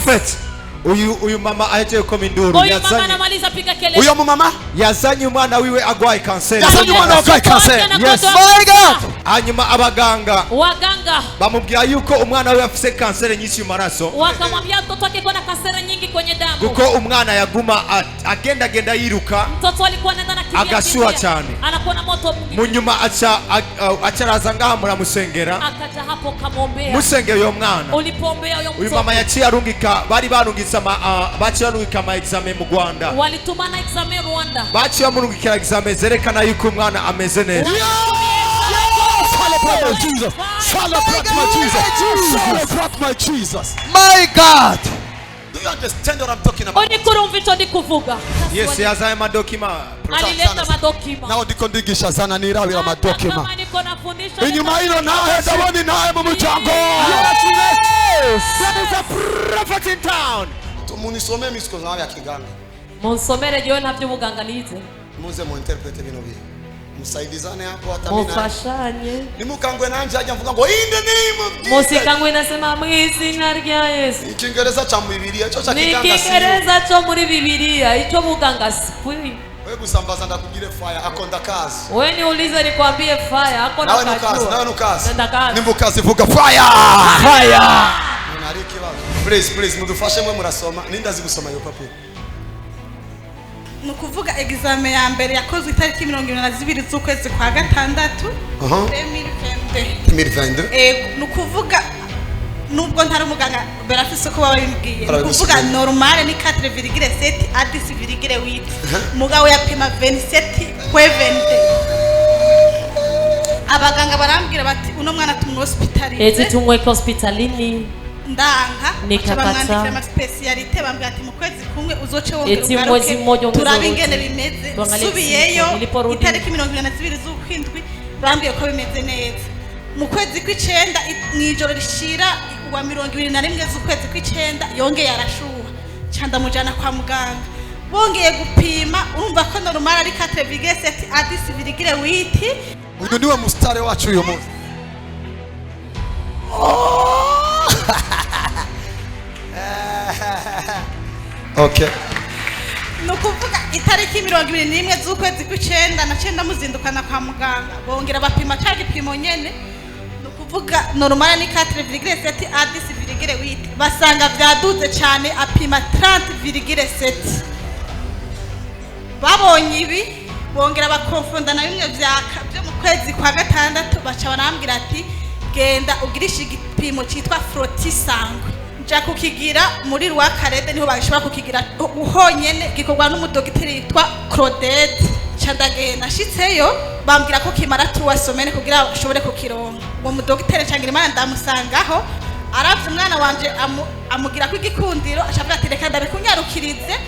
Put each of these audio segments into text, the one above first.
prophet. Uyu mama aje koma induru yazanye. Uyu mama yazanye umwana wiwe agwaye kanseri. Yazanye umwana agwaye kanseri. Yes. My God. Hanyuma abaganga waganga bamubwira yuko umwana we afise kanseri nyinshi mu maraso. Wakamwambia mtoto wake kuna kanseri nyingi kwenye damu. Kuko umwana yaguma agenda yiruka. Mtoto alikuwa anaenda na kimbia. Agashuha cyane. Anakuwa na moto mwingi. Munyuma acharaza ngaha muramusengera. Akaja hapo kamombea. Musengera uyo mwana. Ulipombea uyo mtoto. Uyu mama yaciye arungika bari barungitse baciye barungika ama examen mu Rwanda. Walitumana examen Rwanda. Baciye bamurungikira examen zerekana yuko umwana ameze neza. Celebrate my Jesus. Celebrate my Jesus. Celebrate my Jesus. My God. Do you understand what I'm talking about? Onikurumvito ndikuvuga. Yes, yazaye madokima. Alileta madokima. Naho ndiko ndigisha zana nirabira madokima. Inyuma hino nahe ndabona nahe mu muryango. There is a prophet in town. Munisome misiko zawe ya kiganga. Munsomere jewe ntavyo buganga nize. Muze mu interprete bino bihe. Musaidizane hapo hata mimi. Mufashanye. Nimukangwe nanje ajya mvuga ngo in the name of Jesus. Musikangwe nasema mu izina rya Yesu. Ikingereza cha mu Biblia cyo cha kiganga si. Ikingereza cyo muri Biblia ico buganga si. Wewe gusambaza ndakugire fire akonda kazi. Wewe niulize nikwambie fire akonda kazi. Nawe nukazi. Ndakazi. Nimbukazi vuga fire. Fire. Munariki baba. Please mudufashe mwe murasoma. Nindazi gusoma yo papier. Nukuvuga examen ya mbere yakozwe itariki 22 z'ukwezi kwa gatandatu 2022. Nukuvuga nubwo ntari umuganga berafise ko babimbwiye. Nukuvuga normal ni 4,7 à 10,8. Mugabo yapima 27.20. Abaganga barambwira bati uno mwana tumwe hospitalize. Eti tumwe hospitalini. Ndanga nikakata ama specialite bambwira ati mu kwezi kumwe uzoce wongera ugaruke turabingene bimeze subiyeyo itariki 22 z'ukwindwi bambwiye ko bimeze neza mu kwezi kw'icenda mwijoro rishira wa 21 z'ukwezi kw'icenda yongeye arashuha cyanda mujana kwa muganga bongeye gupima urumva ko normal ari 4,7 à 10,8. Uyu niwe mustare wacu uyu munsi. Okay. Nukuvuga itariki 21 z'ukwezi kw'icenda na cenda muzindukana kwa muganga bongera bapima cya gipimo nyene nukuvuga normal ni 4,7 à 10,8 basanga byaduze cyane apima 30,7. babonye ibi bongera bakonfonda na bimwe byo mu kwezi kwa gatandatu baca barambwira ati genda ugirisha igipimo cyitwa frotisangwe nja kukigira muri Rwakarede niho bagishobora kukigira uhonyene gikorwa n'umudogiteri yitwa Claudette Chadagenda shitseyo bambwira ko kimara 3 semaines kugira ushobore kukironka uwo mudogiteri cangira imana ndamusangaho aravye umwana wanje amugira ko igikundiro ashavuga ati reka ndabikunyarukirize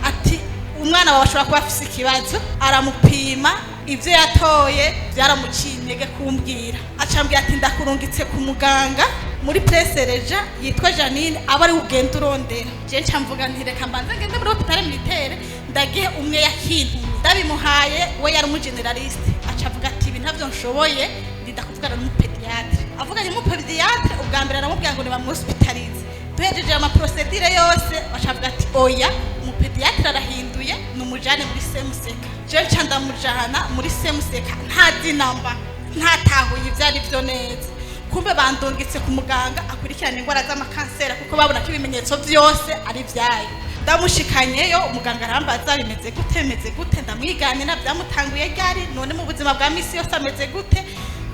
ati umwana wawe ashobora kuba afise ikibazo aramupima ivyo yatoye byaramucinyege kumbwira acambwira ati ndakurungitse ku muganga muri presereja yitwa Janine abari ugenda urondera je ncamvuga nti reka mbanze ngende muri hôpital militaire ndagiye umwe yakintu ndabimuhaye we yari umugeneraliste acavuga ati ibi ntavyo nshoboye ndakuvugana n'umupediatre avuga ni umupediatre ubwa mbere aramubwira ngo ni bamuhospitalize duhejeje ama procedure yose acavuga ati oya umupediatre arahinduye numujane muri semuseka je ncanda mujana muri semuseka nta dinamba nta tahuye ivyari byo neza kumbe bandongitse ku muganga akurikirana ingwara z'amakansera kuko babona ko ibimenyetso byose ari vyayo ndamushikanyeyo umuganga arambaza bimeze gute ndamwiganira byamutanguye ryari none mu buzima bwa misi yose ameze gute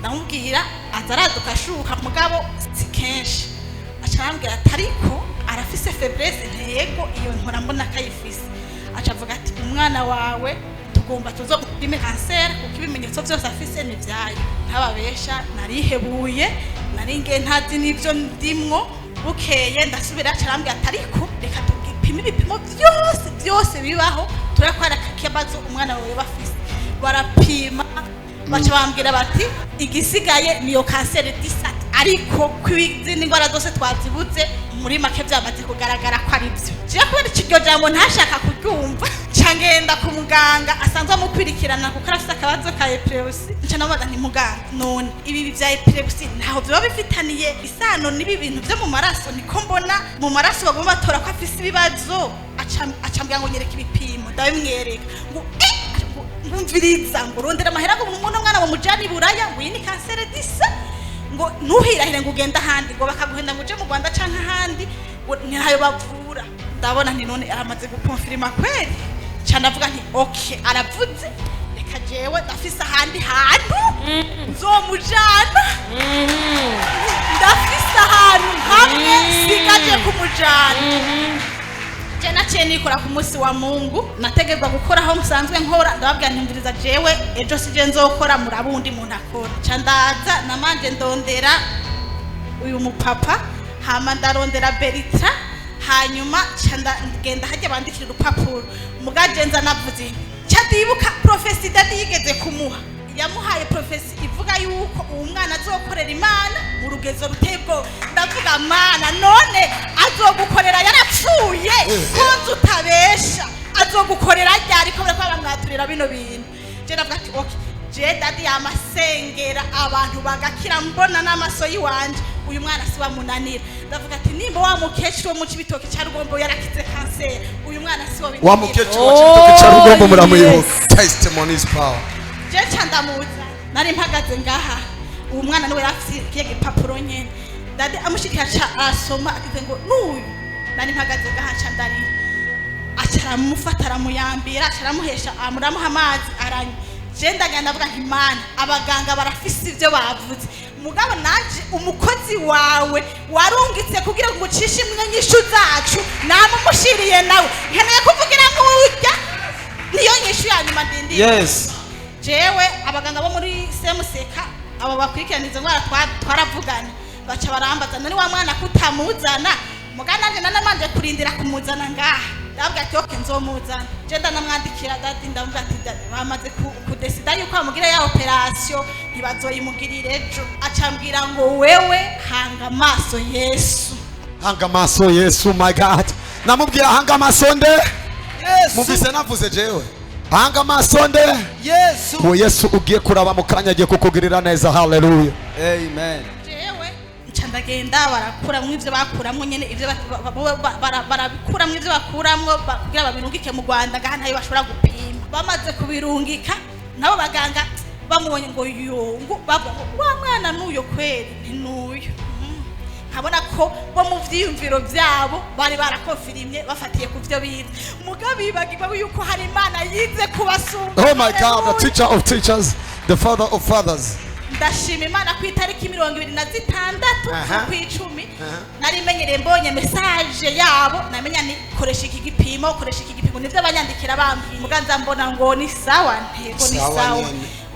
ndamubwira azaraduka ashuka mugabo si kenshi acambwira atariko arafise faiblesse ntego iyo nkora mbona kayifise acavuga ati umwana wawe tugomba tuzo gupime kansera kuko ibimenyetso byose afise ni vyayo ntababesha narihebuye naringe ntazi nivyo ndimwo bukeye ndasubira carambwira atariko reka tugipime ibipimo byose bibaho turakwara kibazo umwana wawe bafise barapima baca bambwira bati igisigaye niyo kanseri disat ariko kwizindi ngwara zose twazibuze muri make byamaze kugaragara ko ari byo je kubera ikiryo jambo ntashaka kuryumva Changenda ku muganga asanzwe amukwirikirana kuko arafite akabazo ka epilepsy. Nca nabaga nti muganga none ibi bya epilepsy ntaho byo bifitaniye isano nibi bintu byo mu maraso niko mbona mu maraso bagomba batora ko afise ibibazo acambya ngo nyereka ibipimo ndabimwereka ngo ngumviriza ngo rondera amahera ngo umuntu mwana bamujana Buraya ngo iyi ni kansere disa ngo ntuhirahire ngo ugenda ahandi ngo bakaguhenda ngo uje mu Rwanda canke ahandi ngo ntayo bavura. Ndabona nti none aramaze gukonfirma kweli cyanavuga nti okay aravuze reka jewe ndafise ahandi hantu nzomujana ndafise ahantu hamwe sigaje kumujana. Jena cheni kora ku munsi wa Mungu nategerwa gukora aho musanzwe nkora ndababwira ntimviriza jewe ejo sije nzokora murabundi muntu akora candaza namanje ndondera uyu mupapa hama ndarondera Berita hanyuma chanda ngenda hajya bandikira urupapuro mugajenza navuze cyadibuka profesi dadi yigeze kumuha yamuhaye profesi ivuga yuko umwana azokorera Imana mu rugezo rutebwo ndavuga mana none azogukorera yarapfuye konzu utabesha azogukorera ryari ko barako bamwaturira bino bintu je ndavuga ati okay je dadi yamasengera abantu bagakira mbona n'amaso yiwanje uyu mwana si wamunanira ndavuga ati nimba wa mukecuru mu Cibitoke cya Rugombo yarakize kanseri uyu mwana si wa mukecuru wa Cibitoke cya Rugombo muramuyibuka. Testimony is power. Je chandamuza nari mpagaze ngaha uwo mwana niwe yafite igipapuro nyene dadi amushikira asoma akize ngo nuyu nari mpagaze ngaha chandari acara mufatara muyambira acara muhesha amuramuha amazi aranye je ndagenda avuga nti Imana abaganga barafise ivyo bavuze mugabo naje umukozi wawe warungitse kugira ngo ucishe imyanyishu zacu namumushiriye nawe nkeneye kuvugira ngo urya niyo nyishu yanyuma ndindi. Yes. Jewe abaganga bo muri semuseka abo bakwikiraniza ngwara twaravugana baca barambaza none wa mwana kutamuzana mugana nje nanamanje kurindira kumuzana ngaha ndabwa ati okay nzomuzana je ndanamwandikira dadi ndamubwira ati dadi bamaze kudesida yuko amugire ya operation ntibazoyimugirire ejo acambwira ngo wewe hanga amaso Yesu. Hanga amaso Yesu, my God. Namubwira hanga amaso nde Yesu. Muvise navuze jewe hanga amaso nde Yesu. Ngo Yesu ugiye kuraba mu kanya agiye kukugirira neza. Hallelujah. Amen. Jewe ncandagenda barakuramwe ivyo bakuramwe nyene ivyo barakuramwe ivyo bakuramwe kugira babirungike mu Rwanda ngaha ntayo bashobora gupima. Bamaze kubirungika nabo baganga bamubonye ngo yongo bava wa mwana nuyo kweli ntinuyo. Nkabona ko bo mu vyiyumviro vyabo bari barakonfirimye bafatiye ku vyo bize mugabi bagibwa yuko hari Imana yize kubasumba. Oh my God, the teacher of teachers, the father of fathers. Ndashima Imana ku itariki 26 kw'icumi nari menyereye mbonye message yabo namenya ni koresha iki gipimo nivyo abanyandikira bambwiye muganza mbona ngo ni sawa ntego ni sawa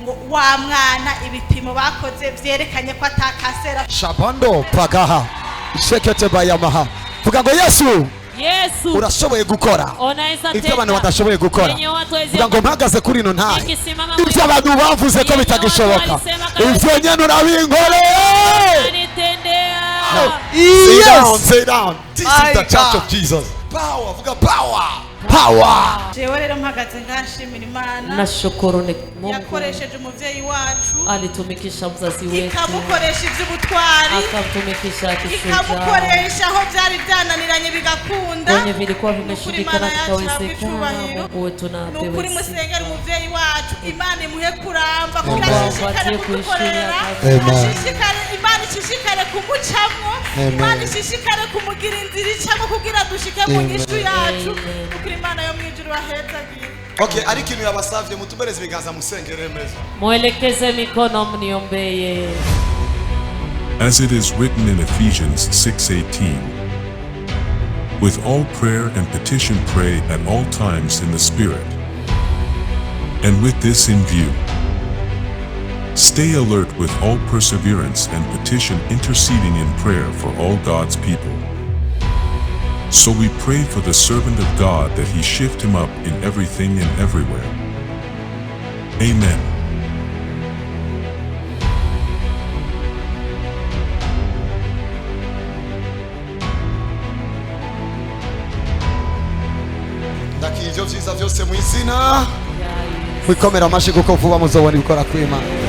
ngo wa mwana ibipimo bakoze vyerekanye ko atakasera Shabando pagaha shekete bayamaha vuga ngo Yesu Yesu urashoboye gukora ivyo abantu badashoboye gukora vuga ngo mpagaze kuri ino ntaye ivyo abantu bavuze ko bitagishoboka ivyo nyene urabinkore. Sit down. This is the church of Jesus. Power, vuga power. Jewe rero mpagaze ngashimira Imana nashukuru Mungu yakoresheje umuvyeyi wacu alitumikisha mzazi wetu ikamukoresha ivy'ubutwari akamtumikisha kishujaa ikamukoresha aho vyari vyananiranye bigakunda kwenye vilikuwa vimeshindikana vikawezekana. Mungu wetu na apewe nukuri musengera umuvyeyi wacu Imana imuhe kuramba Mungu kushishikare kumukorera Imana ishishikare kumucamwo Imana ishishikare kumugira inzira icamwo kugira dushike mu nyishu yacu nukuri Imana yo mwijuru wahezagiye. Okay, ari kintu yabasavye mutubereze ibiganza musengere meza. Mwelekeze mikono mniombeye. As it is written in Ephesians 6:18, with all prayer and petition pray at all times in the Spirit. And with this in view, stay alert with all perseverance and petition interceding in prayer for all God's people. So we pray for the servant of God that he shift him up in everything and everywhere. Amen. ibyo byiza byose mu izina wikomera amashyi kuko vuba muzobona ibikora kw'Imana.